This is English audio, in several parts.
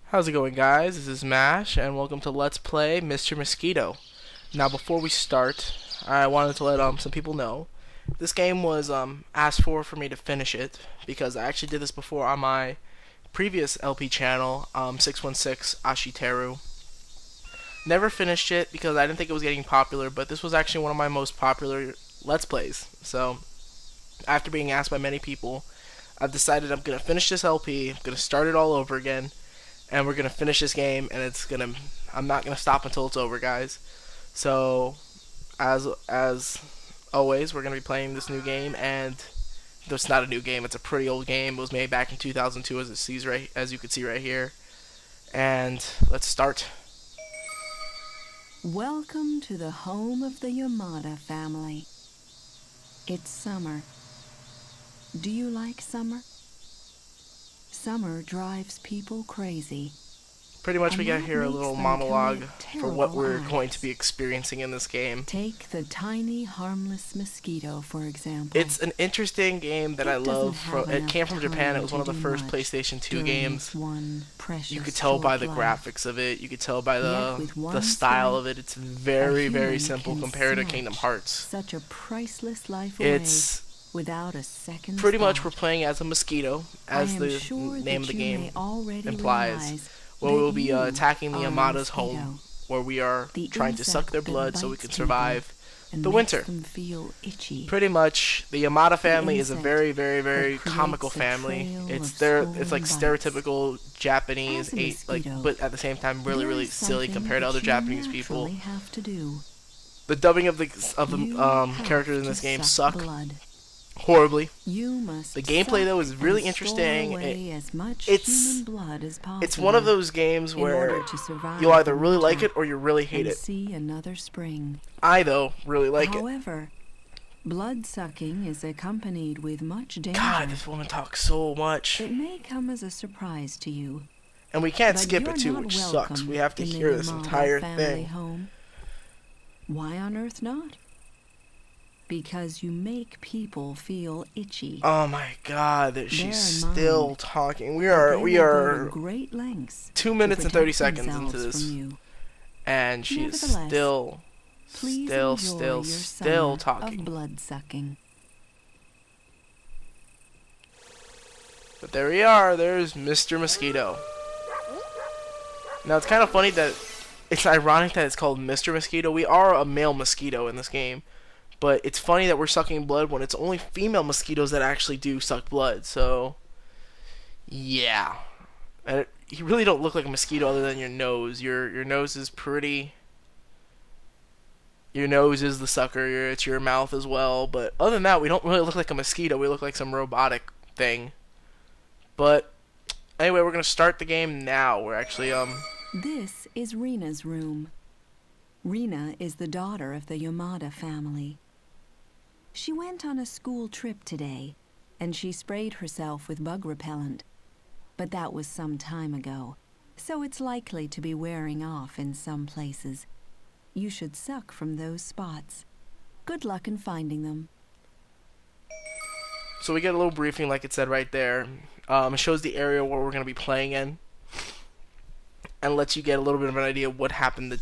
How's it going, guys? This is Mash, and welcome to Let's Play Mr. Mosquito. Now, before we start, I wanted to let some people know this game was asked for me to finish it because I actually did this before on my previous LP channel, 616 Ashiteru. Never finished it because I didn't think it was getting popular, but this was actually one of my most popular Let's Plays. So, after being asked by many people, I've decided I'm gonna finish this LP. I'm gonna start it all over again. And we're gonna finish this game, and I'm not gonna stop until it's over, guys. So, as always, we're gonna be playing this new game, and it's not a new game. It's a pretty old game. It was made back in 2002, as you can see right here. And let's start. Welcome to the home of the Yamada family. It's summer. Do you like summer? Summer drives people crazy. Pretty much, we got here a little monologue for what we're eyes. going to be experiencing in this game. Take the tiny, harmless mosquito, for example. It's an interesting game that I love. It came from Japan. It was one of the first PlayStation 2 games. You could tell by the graphics of it. You could tell by the style of it. It's very, very simple compared to Kingdom Hearts. Such a priceless life away. It's without a second pretty much thought. we're playing as a mosquito, as the name of the game implies. Where we'll be attacking the Yamada's home, where we are trying to suck their blood so we can survive the winter. Pretty much, the Yamada family is a very, very, very comical family. It's like stereotypical Japanese, but at the same time really, really silly compared to other Japanese people. The dubbing of the characters in this game suck horribly. The gameplay, though, is really interesting. It's one of those games where you'll either really like it or you really hate it. I, though, really like it. However, blood sucking is accompanied with much danger. God, this woman talks so much. It may come as a surprise to you. And we can't but skip it, too, not which welcome sucks. We have to in the hear this Yamada entire family thing. home. Why on earth not? Because you make people feel itchy. Oh my God, she's Bear in still mind talking. We that they are will go to great lengths 2 minutes to and 30 protect seconds into themselves this, from you. and she is Nevertheless, still Please enjoy your summer talking. of blood sucking. But there we are. There's Mr. Mosquito. Now it's kind of funny that it's ironic that it's called Mr. Mosquito. We are a male mosquito in this game. But it's funny that we're sucking blood when it's only female mosquitoes that actually do suck blood. So, yeah. And you really don't look like a mosquito other than your nose. Your nose is pretty... Your nose is the sucker. It's your mouth as well. But other than that, we don't really look like a mosquito. We look like some robotic thing. But, anyway, we're going to start the game now. We're actually, This is Rina's room. Rina is the daughter of the Yamada family. She went on a school trip today, and she sprayed herself with bug repellent. But that was some time ago, so it's likely to be wearing off in some places. You should suck from those spots. Good luck in finding them. So we get a little briefing like it said right there. It shows the area where we're going to be playing in, and lets you get a little bit of an idea of what happened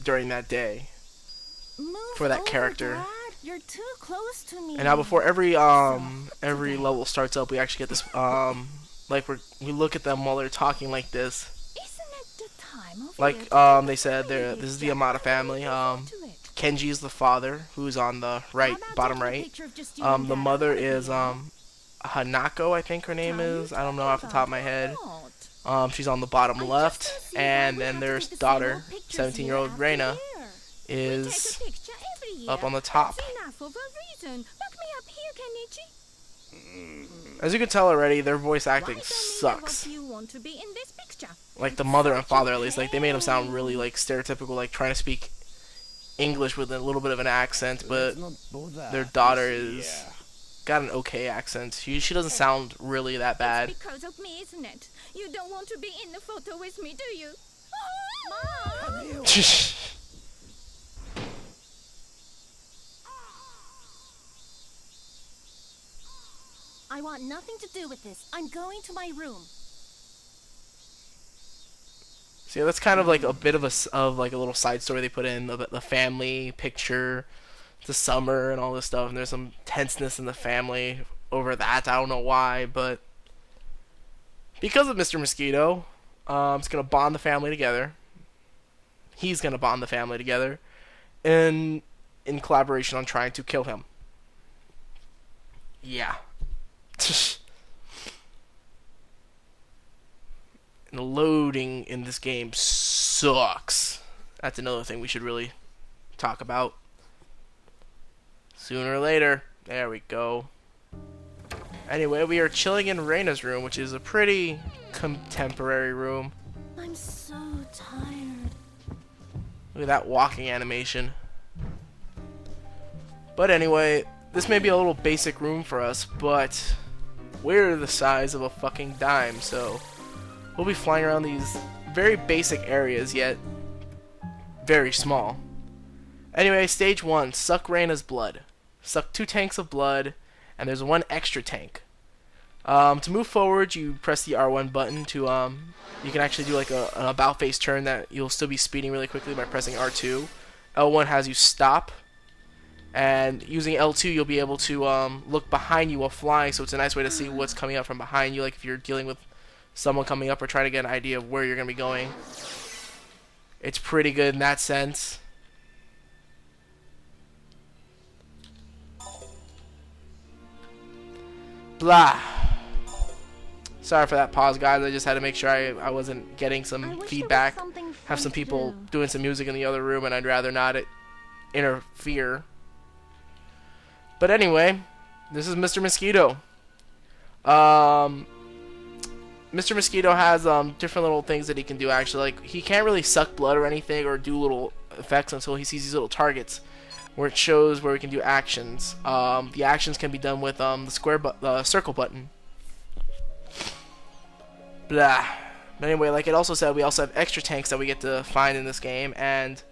during that day for that character. Dad. You're too close to me. And now before every level starts up, we actually get this we look at them while they're talking like this. Isn't it the time of Like they said, this is the Yamada family. Kenji is the father, who's on the bottom right. The mother is Hanako, I think her name is. I don't know off the top of my head. She's on the bottom left, and then there's daughter, 17-year-old Reina, is up on the top. As you can tell already, their voice acting sucks. Like the mother and father, at least, like they made them sound really like stereotypical, like trying to speak English with a little bit of an accent, but their daughter is got an okay accent. She doesn't sound really that bad. It's because of me, isn't it? You don't want to be in the photo with me, do you? Mom! I want nothing to do with this. I'm going to my room. So yeah, that's kind of like a bit of like a little side story they put in the family picture, the summer and all this stuff, and there's some tenseness in the family over that. I don't know why, but because of Mr. Mosquito, it's gonna bond the family together. He's gonna bond the family together, in collaboration on trying to kill him. Yeah. And the loading in this game sucks. That's another thing we should really talk about. Sooner or later. There we go. Anyway, we are chilling in Reina's room, which is a pretty contemporary room. I'm so tired. Look at that walking animation. But anyway, this may be a little basic room for us, but we're the size of a fucking dime, so we'll be flying around these very basic areas, yet very small. Anyway, stage 1, suck Reina's blood. Suck 2 tanks of blood, and there's 1 extra tank. To move forward, you press the R1 button to, you can actually do like an about face turn that you'll still be speeding really quickly by pressing R2. L1 has you stop, and using L2 you'll be able to look behind you while flying, so it's a nice way to see what's coming up from behind you, like if you're dealing with someone coming up or trying to get an idea of where you're going to be going. It's pretty good in that sense. Blah. Sorry for that pause, guys. I just had to make sure I wasn't getting some feedback. Have some people doing some music in the other room, and I'd rather not interfere. But anyway, this is Mr. Mosquito. Mr. Mosquito has different little things that he can do, actually. Like, he can't really suck blood or anything or do little effects until he sees these little targets where it shows where we can do actions. The actions can be done with the circle button. Blah. But anyway, like it also said, we also have extra tanks that we get to find in this game, and the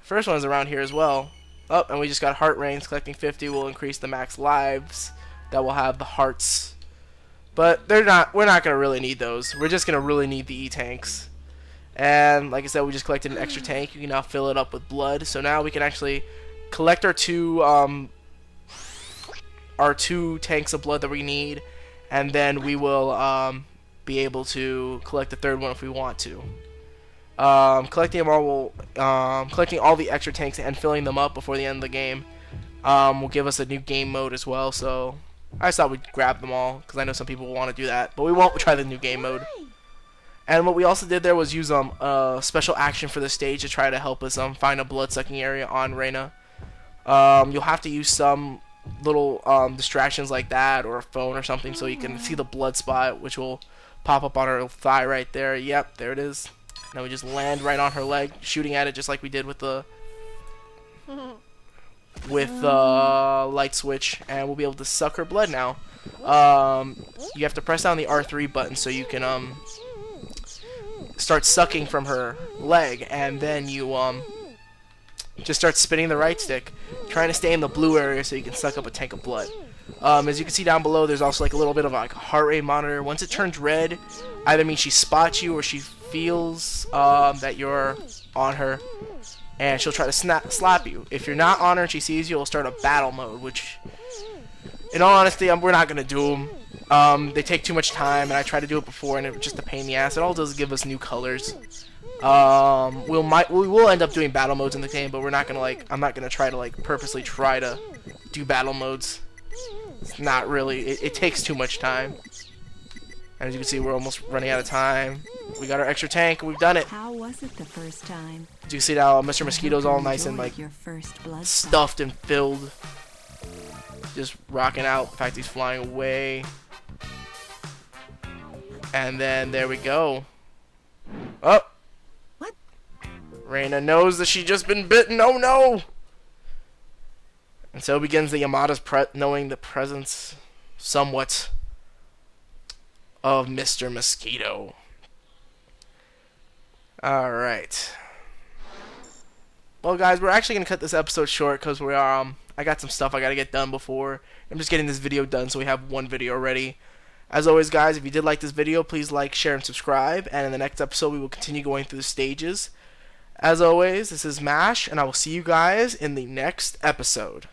first one is around here as well. Oh, and we just got heart rains. Collecting 50 will increase the max lives that will have the hearts. But we're not gonna really need those. We're just gonna really need the E-tanks. And like I said, we just collected an extra tank. You can now fill it up with blood. So now we can actually collect our two tanks of blood that we need, and then we will be able to collect the third one if we want to. Collecting all the extra tanks and filling them up before the end of the game will give us a new game mode as well. So I just thought we'd grab them all because I know some people will want to do that, but we won't try the new game mode. And what we also did there was use a special action for the stage to try to help us find a blood-sucking area on Reina. You'll have to use some little distractions like that or a phone or something so you can see the blood spot, which will pop up on her thigh right there. Yep, there it is. Now we just land right on her leg, shooting at it just like we did with the light switch, and we'll be able to suck her blood now. You have to press down the R3 button so you can start sucking from her leg, and then you just start spinning the right stick, trying to stay in the blue area so you can suck up a tank of blood. As you can see down below, there's also like a little bit of like a heart rate monitor. Once it turns red, either means she spots you or she feels that you're on her, and she'll try to slap you. If you're not on her and she sees you, it'll start a battle mode, which, in all honesty, we're not gonna do them. They take too much time, and I tried to do it before, and it was just a pain in the ass. It all does is give us new colors. We will end up doing battle modes in the game, but we're not gonna I'm not gonna try to purposely try to do battle modes. It's not really. It takes too much time. And as you can see, we're almost running out of time. We got our extra tank, and we've done it. How was it the first time? Do you see now Mr. Mosquito's all nice and Your first blood stuffed and filled, just rocking out. In fact, he's flying away. And then there we go. Oh. What? Reina knows that she's just been bitten. Oh no! And so begins the Yamada's knowing the presence, somewhat, of Mr. Mosquito. Alright. Well, guys, we're actually going to cut this episode short because we are, I got some stuff I got to get done before. I'm just getting this video done so we have one video ready. As always, guys, if you did like this video, please like, share, and subscribe. And in the next episode, we will continue going through the stages. As always, this is Mash, and I will see you guys in the next episode.